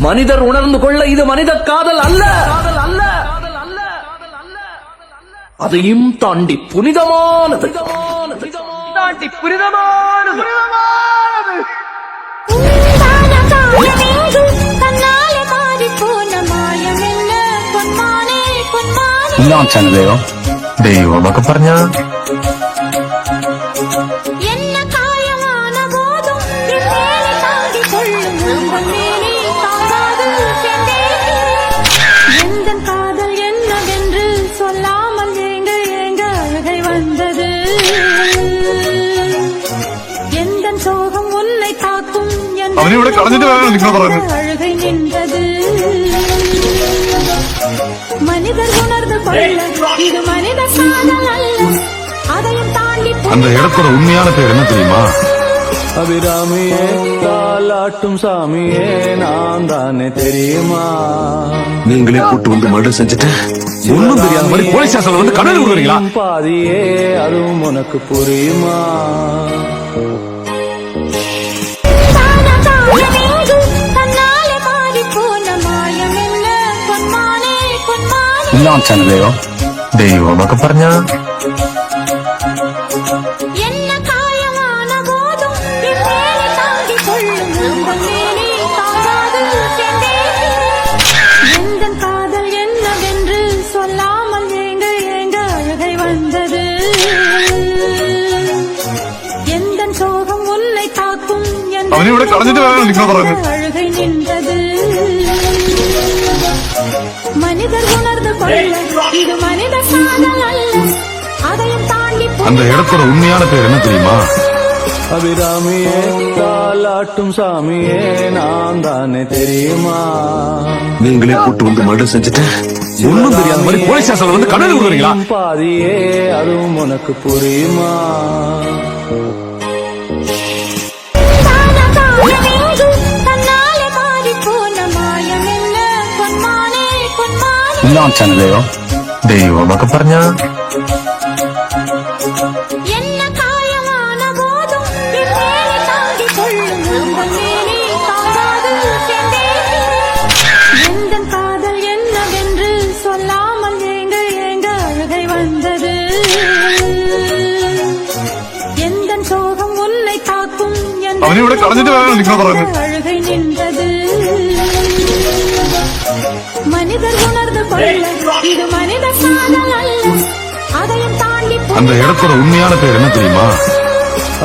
மனிதர் உணர்ந்து கொள்ள இது மனித காதல் அல்ல, அதையும் தாண்டி புனிதமானது. എല്ലാം ചനതയോ ദൈവമൊക്കെ പറഞ്ഞ காதல் என்னவென்று சொல்லாமல் ஏங்க ஏங்க அழுகை வந்தது. எந்த சோகம் உன்னை காக்கும் அழுகை நின்றது. மனிதர் உணர்ந்து கொள்ள இது மனித காதல் அல்ல, அதையும் தாண்டி அந்த இடத்தோட உண்மையான பேர் என்ன தெரியுமா? அபிராமியே தாலாட்டும் சாமியே நான் தானே தெரியுமா? நீங்களே கூட்டு வந்து மர்டர் செஞ்சுட்டு ஒன்னும் தெரியாத மாதிரி போலீஸ் ஸ்டேஷன்ல வந்து கடல் விடுறீங்களா? பாதியே அதுவும் உனக்கு புரியுமா? എല്ലാം ചനതയോ ദൈവമൊക്കെ പറഞ്ഞ காதல் என்னவென்று சொல்லாமல் ஏங்க ஏங்க அழுகை வந்தது. எந்த சோகம் உன்னை காக்கும் அழுகை நின்றது. மனிதர் உணர்ந்து கொள்ள இது மனித காதல் அல்ல, அதையும் தாண்டி அந்த இடத்தோட உண்மையான பேர் என்ன தெரியுமா? அபிராமியே தாலாட்டும் சாமியே நான் தானே தெரியுமா? நீங்களே கூட்டு வந்து மர்டர் செஞ்சுட்டு ஒன்னும் தெரியாத மாதிரி போலீஸ் ஸ்டேஷன்ல வந்து கடல் விடுறீங்களா? பாதியே அதுவும் உனக்கு புரியுமா? എല്ലാം ചനതയോ ദൈവമൊക്കെ പറഞ്ഞ காதல் என்னவென்று சொல்லாமல் ஏங்க ஏங்க அழுகை வந்தது. எந்த சோகம் உன்னை காக்கும் அழுகை நின்றது. மனிதர் உணர்ந்து கொள்ள இது மனித காதல் அல்ல, அதையும் தாண்டி அந்த இடத்தோட உண்மையான பேர் என்ன தெரியுமா?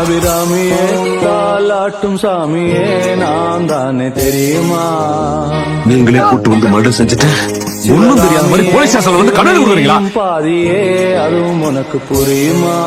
அபிராமியே தாலாட்டும் சாமியே நான் தானே தெரியுமா? நீங்களே கூட்டு வந்து மர்டர் செஞ்சுட்டு ஒன்னும் தெரியாத மாதிரி போலீஸ் ஸ்டேஷன்ல வந்து கடல் விடுறீங்களா? பாதியே அதுவும் உனக்கு புரியுமா?